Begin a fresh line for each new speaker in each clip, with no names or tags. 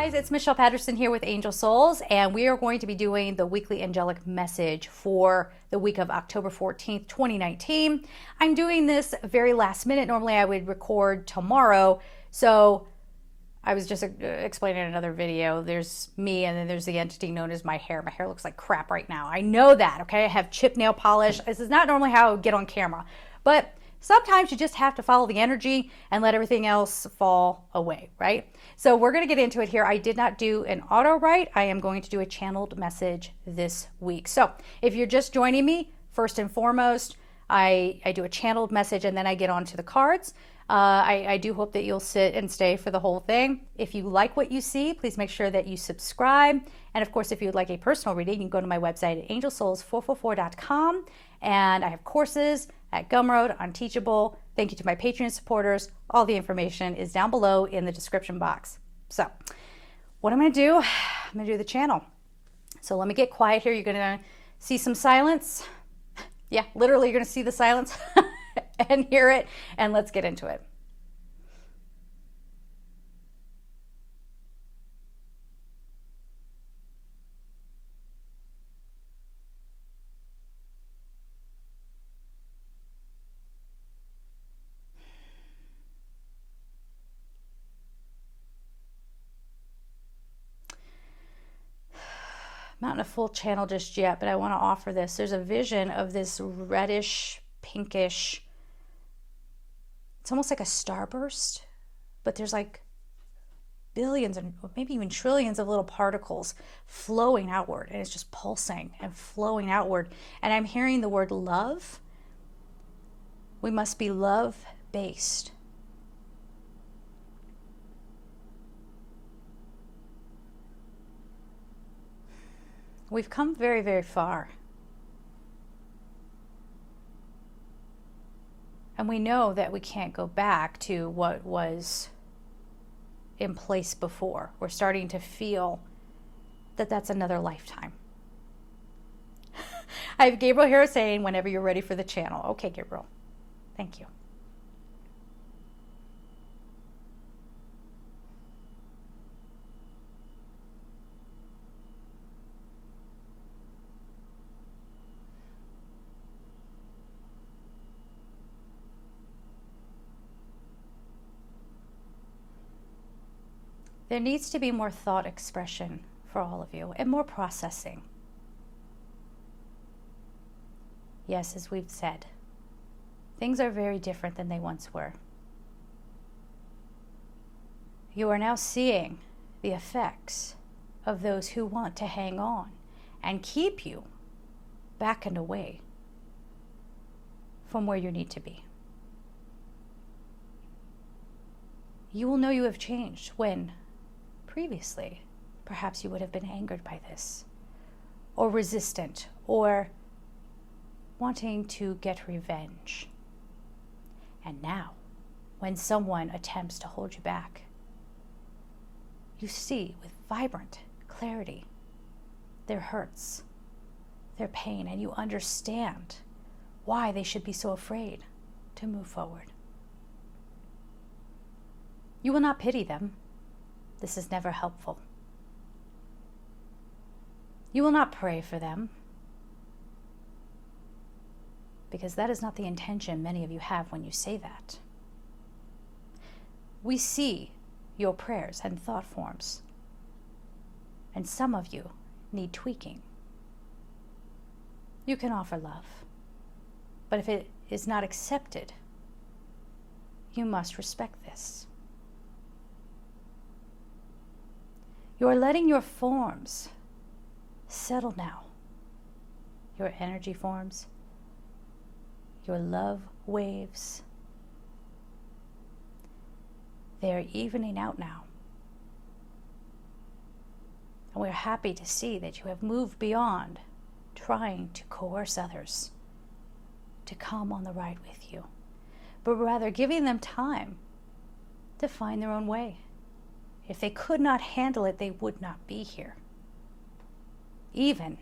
guys, it's Michelle Patterson here with Angel Souls, and we are going to be doing the weekly angelic message for the week of October 14th, 2019. I'm doing this very last minute. Normally I would record tomorrow, so I was just explaining in another video. There's me, and then there's the entity known as my hair. My hair looks like crap right now. I know that, okay? I have chip nail polish. This is not normally how I would get on camera, but sometimes you just have to follow the energy and let everything else fall away, right? So we're going to get into it here. I did not do an auto write. I am going to do a channeled message this week. So if you're just joining me, first and foremost, I do a channeled message and then I get on to the cards. I do hope that you'll sit and stay for the whole thing. If you like what you see, please make sure that you subscribe. And of course, if you'd like a personal reading, you can go to my website at angelsouls444.com. And I have courses at Gumroad, on Teachable. Thank you to my Patreon supporters. All the information is down below in the description box. So what I'm going to do, I'm going to do the channel. So let me get quiet here. You're going to see some silence. Yeah, literally you're going to see the silence and hear it. And let's get into it. Not in a full channel just yet, but I want to offer this. There's a vision of this reddish, pinkish, it's almost like a starburst, but there's like billions and maybe even trillions of little particles flowing outward, and it's just pulsing and flowing outward. And I'm hearing the word love. We must be love-based. We've come very, very far. And we know that we can't go back to what was in place before. We're starting to feel that that's another lifetime. I have Gabriel here saying, whenever you're ready for the channel. Okay, Gabriel. Thank you. There needs to be more thought expression for all of you and more processing. Yes, as we've said, things are very different than they once were. You are now seeing the effects of those who want to hang on and keep you back and away from where you need to be. You will know you have changed when previously, perhaps you would have been angered by this, or resistant, or wanting to get revenge. And now, when someone attempts to hold you back, you see with vibrant clarity their hurts, their pain, and you understand why they should be so afraid to move forward. You will not pity them. This is never helpful. You will not pray for them, because that is not the intention many of you have when you say that. We see your prayers and thought forms, and some of you need tweaking. You can offer love, but if it is not accepted, you must respect this. You are letting your forms settle now. Your energy forms, your love waves, they are evening out now. And we're happy to see that you have moved beyond trying to coerce others to come on the ride with you, but rather giving them time to find their own way. If they could not handle it, they would not be here. Even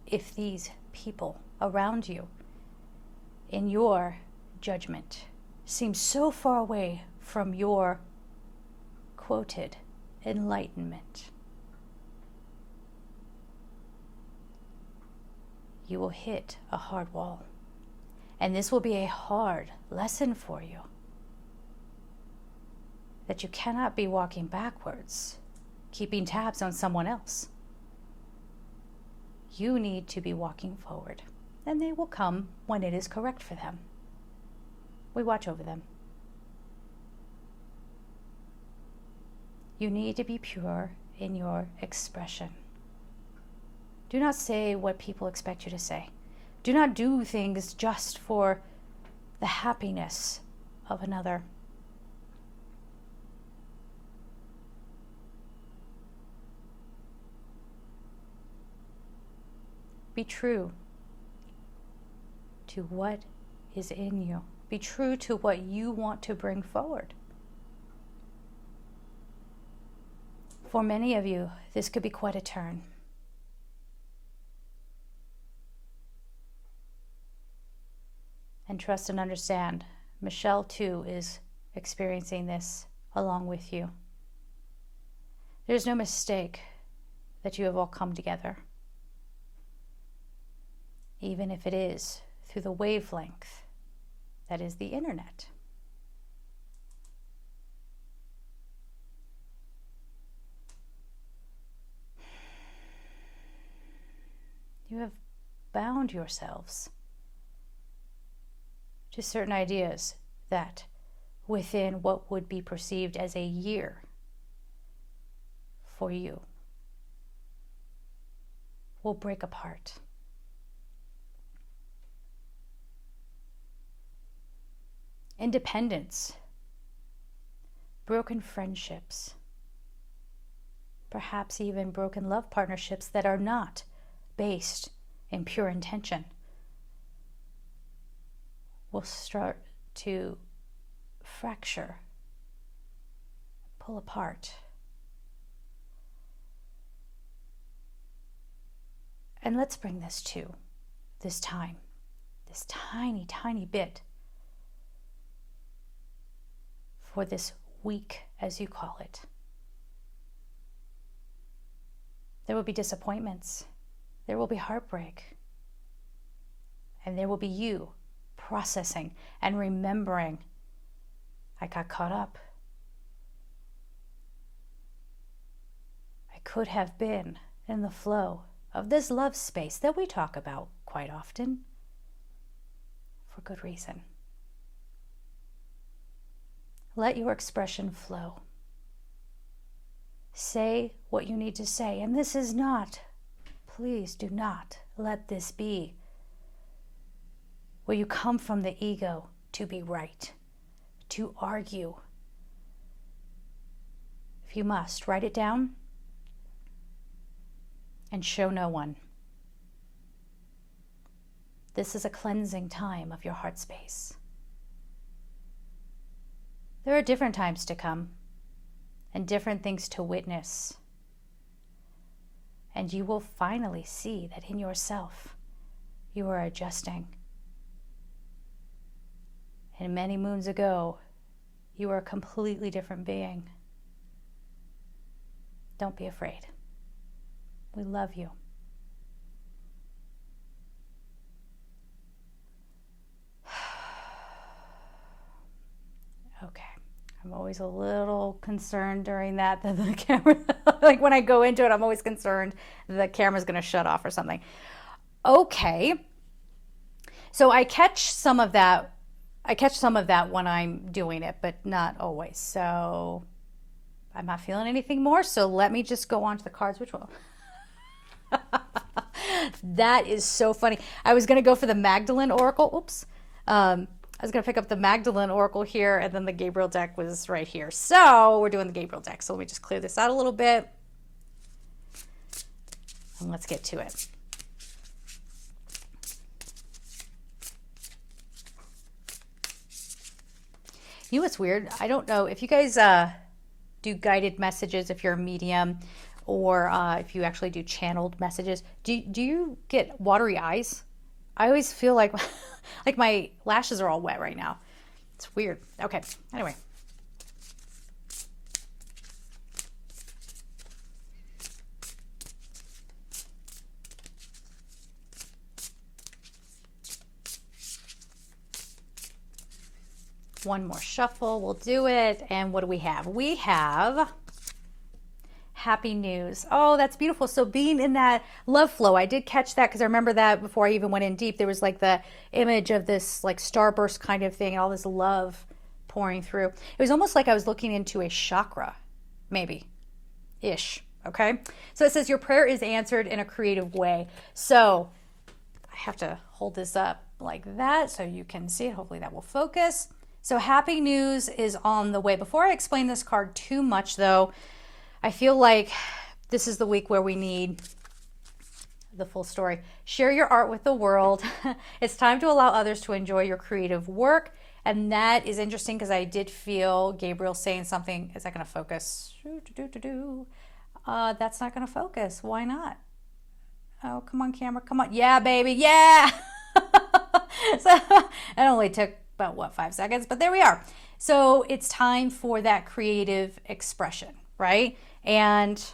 if these people around you, in your judgment, seem so far away from your quoted enlightenment. You will hit a hard wall. And this will be a hard lesson for you. That you cannot be walking backwards, keeping tabs on someone else. You need to be walking forward, and they will come when it is correct for them. We watch over them. You need to be pure in your expression. Do not say what people expect you to say. Do not do things just for the happiness of another. Be true to what is in you. Be true to what you want to bring forward. For many of you, this could be quite a turn. And trust and understand, Michelle too is experiencing this along with you. There's no mistake that you have all come together, even if it is through the wavelength that is the internet. You have bound yourselves to certain ideas that within what would be perceived as a year for you will break apart. Independence, broken friendships, perhaps even broken love partnerships that are not based in pure intention will start to fracture, pull apart. And let's bring this to this time, this tiny, tiny bit for this week, as you call it. There will be disappointments. There will be heartbreak. And there will be you processing and remembering, I got caught up. I could have been in the flow of this love space that we talk about quite often for good reason. Let your expression flow. Say what you need to say. And this is not, please do not let this be where you come from the ego to be right, to argue. If you must, write it down and show no one. This is a cleansing time of your heart space. There are different times to come and different things to witness. And you will finally see that in yourself, you are adjusting. And many moons ago, you were a completely different being. Don't be afraid. We love you. Okay. I'm always a little concerned during that the camera, like when I go into it, I'm always concerned the camera's going to shut off or something. Okay. So I catch some of that when I'm doing it, but not always. So I'm not feeling anything more. So let me just go on to the cards. Which one? That is so funny. I was going to go for the Magdalene Oracle. Oops. I was going to pick up the Magdalene Oracle here, and then the Gabriel deck was right here. So we're doing the Gabriel deck. So let me just clear this out a little bit. And let's get to it. You know what's weird? I don't know if you guys do guided messages, if you're a medium, or if you actually do channeled messages. Do you get watery eyes? I always feel like like my lashes are all wet right now. It's weird. Okay, anyway. One more shuffle, we'll do it. And what do we have? We have happy news. Oh, that's beautiful. So being in that love flow, I did catch that because I remember that before I even went in deep, there was like the image of this like starburst kind of thing and all this love pouring through. It was almost like I was looking into a chakra, maybe ish. Okay. So it says your prayer is answered in a creative way. So I have to hold this up like that so you can see it. Hopefully that will focus. So happy news is on the way. Before I explain this card too much though, I feel like this is the week where we need the full story. Share your art with the world. It's time to allow others to enjoy your creative work. And that is interesting because I did feel Gabriel saying something. Is that going to focus? That's not going to focus. Why not? Oh, come on, camera. Come on. Yeah, baby. Yeah. So it only took about, what, 5 seconds? But there we are. So it's time for that creative expression, right? And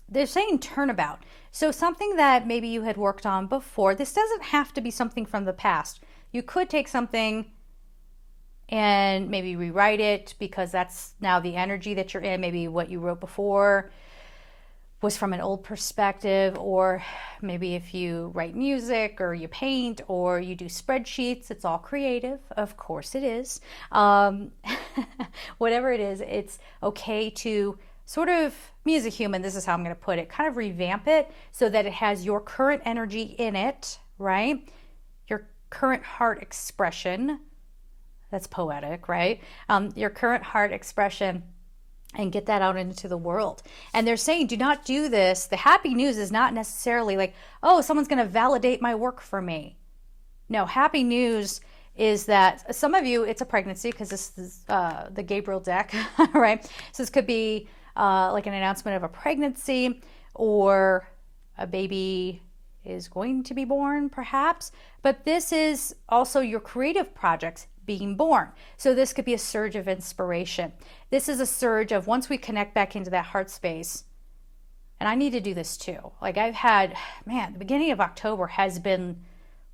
they're saying turnabout. So something that maybe you had worked on before, this doesn't have to be something from the past. You could take something and maybe rewrite it because that's now the energy that you're in. Maybe what you wrote before was from an old perspective, or maybe if you write music or you paint or you do spreadsheets, it's all creative. Of course it is. Whatever it is, it's okay to sort of, me as a human, this is how I'm going to put it, kind of revamp it so that it has your current energy in it, right? Your current heart expression. That's poetic, right? Your current heart expression, and get that out into the world. And they're saying, do not do this. The happy news is not necessarily like, oh, someone's going to validate my work for me. No, happy news is that some of you, it's a pregnancy because this is the Gabriel deck, right? So this could be like an announcement of a pregnancy, or a baby is going to be born perhaps. But this is also your creative projects being born. So this could be a surge of inspiration. This is a surge of, once we connect back into that heart space, and I need to do this too. Like I've had, man, the beginning of October has been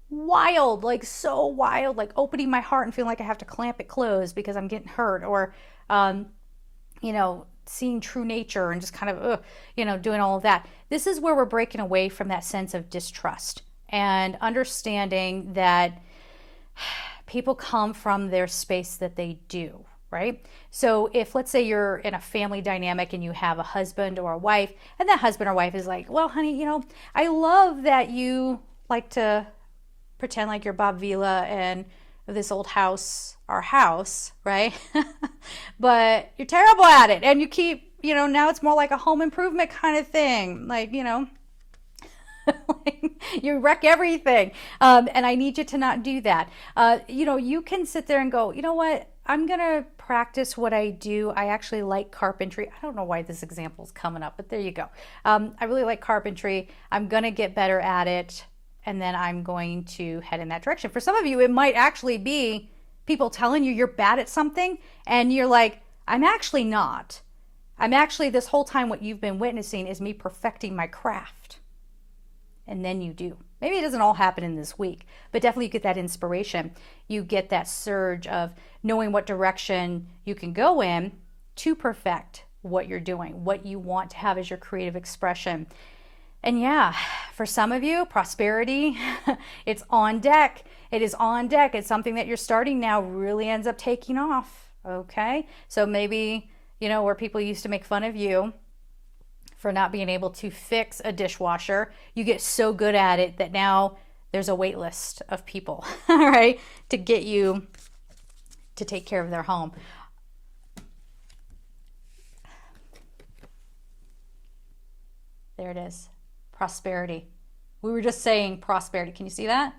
wild, like so wild, like opening my heart and feeling like I have to clamp it closed because I'm getting hurt, or, you know, seeing true nature and just kind of, you know, doing all of that. This is where we're breaking away from that sense of distrust and understanding that people come from their space that they do, right? So if, let's say you're in a family dynamic and you have a husband or a wife, and that husband or wife is like, well, honey, you know, I love that you like to pretend like you're Bob Vila and this old house, our house, right? But you're terrible at it. And you keep, you know, now it's more like a home improvement kind of thing. Like, you know, you wreck everything. And I need you to not do that. You know, you can sit there and go, you know what? I'm going to practice what I do. I actually like carpentry. I don't know why this example is coming up, but there you go. I really like carpentry. I'm going to get better at it. And then I'm going to head in that direction. For some of you, it might actually be people telling you you're bad at something. And you're like, I'm actually not. I'm actually, this whole time, what you've been witnessing is me perfecting my craft. And then you do. Maybe it doesn't all happen in this week, but definitely you get that inspiration. You get that surge of knowing what direction you can go in to perfect what you're doing, what you want to have as your creative expression. And yeah, for some of you, prosperity, it's on deck. It is on deck. It's something that you're starting now really ends up taking off. Okay. So maybe, you know, where people used to make fun of you for not being able to fix a dishwasher, you get so good at it that now there's a wait list of people, right, to get you to take care of their home. There it is. Prosperity. We were just saying prosperity. Can you see that?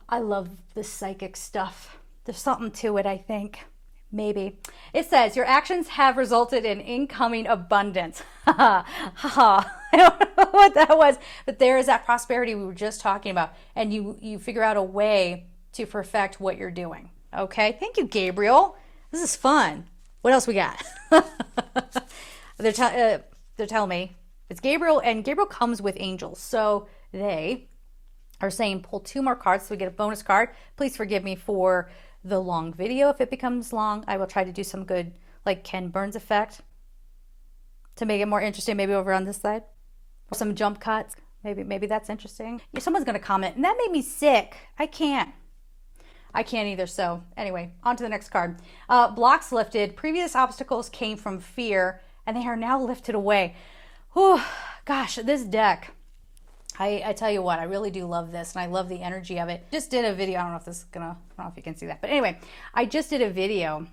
I love this psychic stuff. There's something to it, I think. Maybe. It says, your actions have resulted in incoming abundance. I don't know what that was, but there is that prosperity we were just talking about. And you figure out a way to perfect what you're doing. Okay. Thank you, Gabriel. This is fun. What else we got? They're telling me it's Gabriel, and Gabriel comes with angels. So they are saying pull 2 more cards so we get a bonus card. Please forgive me for the long video. If it becomes long, I will try to do some good, like Ken Burns effect to make it more interesting, maybe over on this side. Or some jump cuts. Maybe that's interesting. Someone's going to comment, and that made me sick. I can't either. So anyway, on to the next card. Blocks lifted. Previous obstacles came from fear, and they are now lifted away. Whew, gosh, this deck. I tell you what, I really do love this, and I love the energy of it. Just did a video. I don't know if this is gonna, I don't know if you can see that, but anyway, I just did a video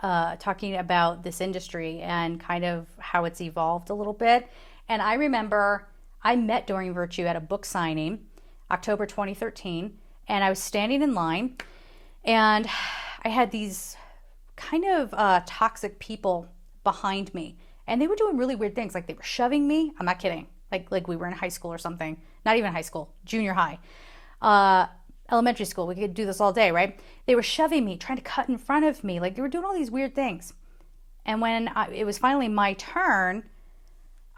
talking about this industry and kind of how it's evolved a little bit. And I remember I met Doreen Virtue at a book signing, October 2013, and I was standing in line, and I had these kind of toxic people behind me, and they were doing really weird things. Like they were shoving me. I'm not kidding. Like we were in high school or something. Not even high school, junior high, elementary school. We could do this all day, right? They were shoving me, trying to cut in front of me. Like they were doing all these weird things. And when it was finally my turn,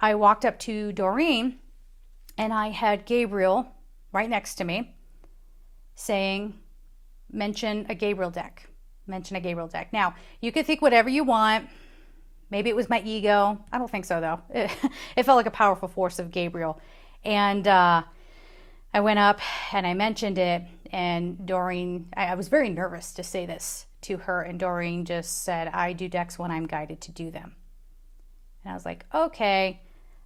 I walked up to Doreen, and I had Gabriel right next to me saying, mention a Gabriel deck. Mention a Gabriel deck. Now, you could think whatever you want. Maybe it was my ego. I don't think so, though. It felt like a powerful force of Gabriel. And I went up and I mentioned it. And Doreen, I was very nervous to say this to her. And Doreen just said, I do decks when I'm guided to do them. And I was like, okay.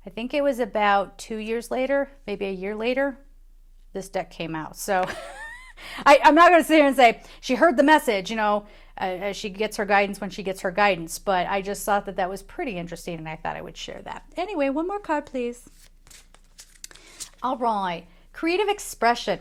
I think it was about 2 years later, maybe a year later, this deck came out. So I'm not going to sit here and say she heard the message, she gets her guidance when she gets her guidance. But I just thought that was pretty interesting, and I thought I would share that. Anyway, one more card, please. All right. Creative expression.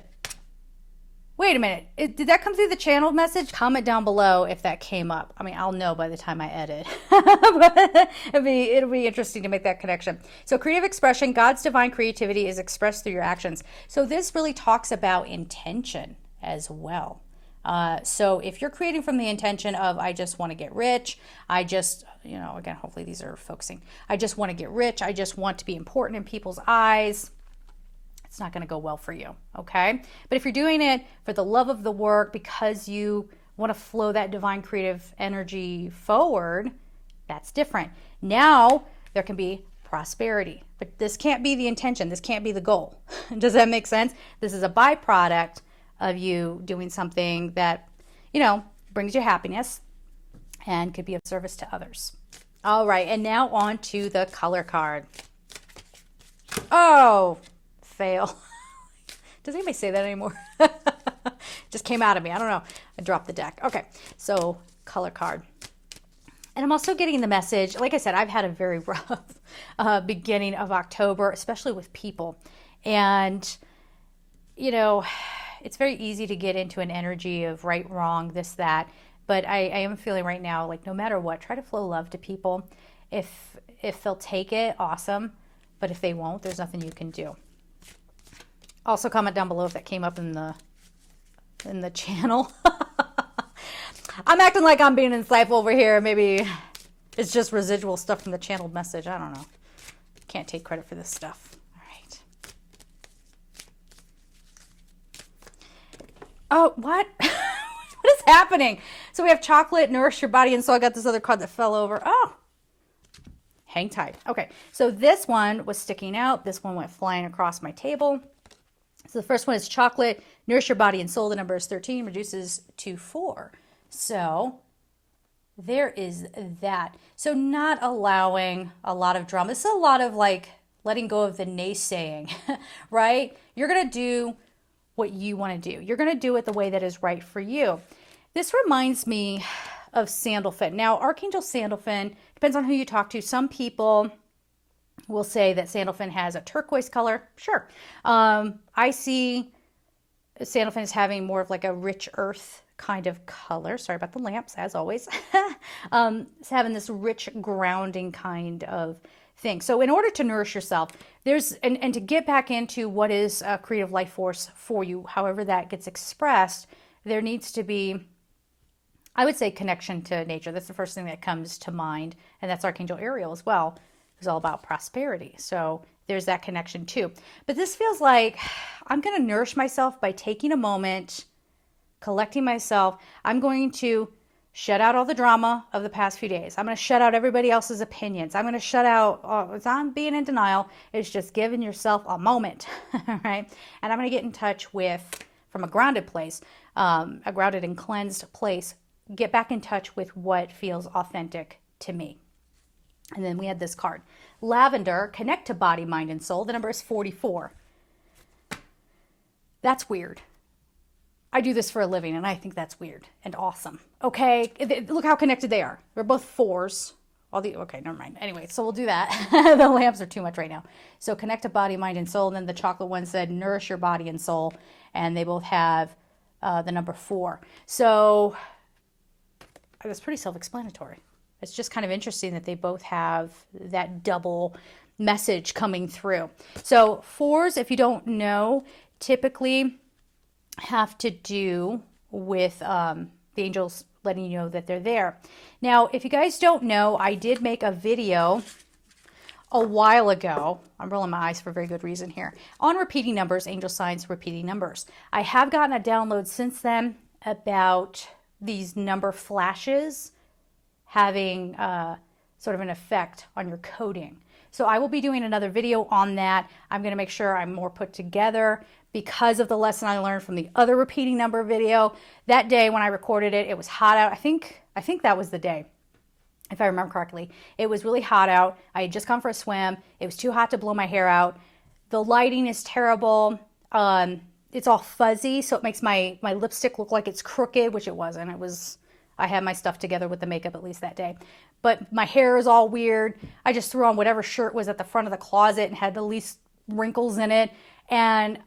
Wait a minute. Did that come through the channel message? Comment down below if that came up. I mean, I'll know by the time I edit. But it'll be interesting to make that connection. So creative expression, God's divine creativity is expressed through your actions. So this really talks about intention as well. So if you're creating from the intention of, I just want to get rich, I just, again, hopefully these are focusing. I just want to get rich. I just want to be important in people's eyes. It's not going to go well for you, okay? But if you're doing it for the love of the work, because you want to flow that divine creative energy forward, that's different. Now, there can be prosperity, but this can't be the intention. This can't be the goal. Does that make sense? This is a byproduct of you doing something that, brings you happiness and could be of service to others. All right, and now on to the color card. Oh, fail. Does anybody say that anymore? Just came out of me. I don't know. I dropped the deck. Okay, so color card. And I'm also getting the message, like I said, I've had a very rough beginning of October, especially with people. And, it's very easy to get into an energy of right, wrong, this, that. But I am feeling right now, like no matter what, try to flow love to people. If they'll take it, awesome. But if they won't, there's nothing you can do. Also comment down below if that came up in the channel. I'm acting like I'm being insightful over here. Maybe it's just residual stuff from the channeled message. I don't know. Can't take credit for this stuff. All right. Oh, what? What is happening? So we have chocolate, nourish your body, and so I got this other card that fell over. Oh, hang tight. Okay, so this one was sticking out. This one went flying across my table. So the first one is chocolate, nourish your body and soul. The number is 13, reduces to 4. So there is that. So not allowing a lot of drama. This is a lot of like letting go of the naysaying, right? You're going to do what you want to do. You're going to do it the way that is right for you. This reminds me of Sandalphon. Now, Archangel Sandalphon, depends on who you talk to. Some people will say that Sandalphon has a turquoise color. Sure. I see Sandalphon as having more of like a rich earth kind of color. Sorry about the lamps, as always. It's having this rich grounding kind of thing. So in order to nourish yourself, and to get back into what is a creative life force for you, however that gets expressed, there needs to be, I would say, connection to nature. That's the first thing that comes to mind. And that's Archangel Ariel as well. It's all about prosperity. So there's that connection too. But this feels like I'm going to nourish myself by taking a moment, collecting myself. I'm going to shut out all the drama of the past few days. I'm going to shut out everybody else's opinions. I'm going to shut out, it's not being in denial. It's just giving yourself a moment, right? And I'm going to get in touch with, from a grounded place, a grounded and cleansed place, get back in touch with what feels authentic to me. And then we had this card, Lavender, connect to body, mind, and soul. The number is 44. That's weird. I do this for a living, and I think that's weird and awesome. Okay, look how connected they are. They're both 4s. Okay, never mind. Anyway, so we'll do that. The lamps are too much right now. So connect to body, mind, and soul. And then the chocolate one said nourish your body and soul. And they both have the number 4. So that's pretty self-explanatory. It's just kind of interesting that they both have that double message coming through. So 4s, if you don't know, typically have to do with the angels letting you know that they're there. Now, if you guys don't know, I did make a video a while ago. I'm rolling my eyes for a very good reason here. On repeating numbers, angel signs, repeating numbers. I have gotten a download since then about these number flashes having sort of an effect on your coding. So I will be doing another video on that. I'm going to make sure I'm more put together because of the lesson I learned from the other repeating number video. That day when I recorded it, it was hot out. I think that was the day, if I remember correctly. It was really hot out. I had just gone for a swim. It was too hot to blow my hair out. The lighting is terrible. It's all fuzzy, so it makes my lipstick look like it's crooked, which it wasn't. I had my stuff together with the makeup at least that day. But my hair is all weird. I just threw on whatever shirt was at the front of the closet and had the least wrinkles in it. And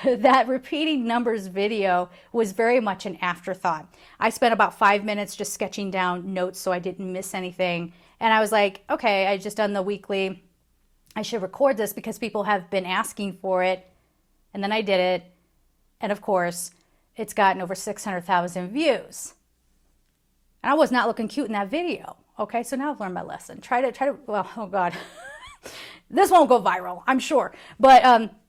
that repeating numbers video was very much an afterthought. I spent about 5 minutes just sketching down notes so I didn't miss anything. And I was like, okay, I just done the weekly. I should record this because people have been asking for it. And then I did it. And of course, it's gotten over 600,000 views. And I was not looking cute in that video. Okay, so now I've learned my lesson. Try to, well, oh God. This won't go viral, I'm sure. But,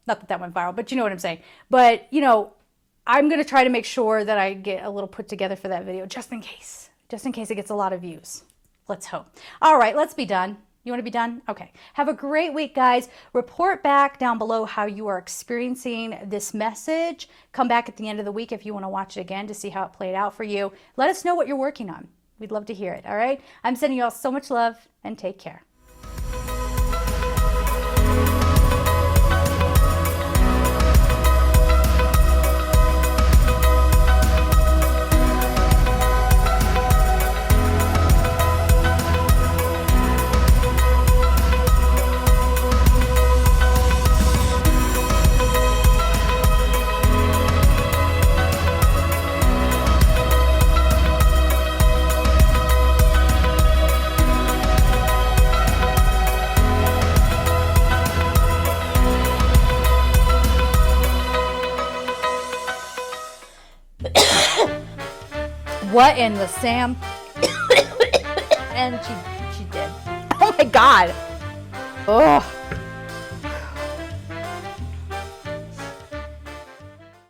not that went viral, but you know what I'm saying. But, I'm going to try to make sure that I get a little put together for that video, just in case it gets a lot of views. Let's hope. All right, let's be done. You want to be done? Okay. Have a great week, guys. Report back down below how you are experiencing this message. Come back at the end of the week if you want to watch it again to see how it played out for you. Let us know what you're working on. We'd love to hear it, all right? I'm sending you all so much love, and take care. What in the Sam? And she did. Oh my God. Ugh.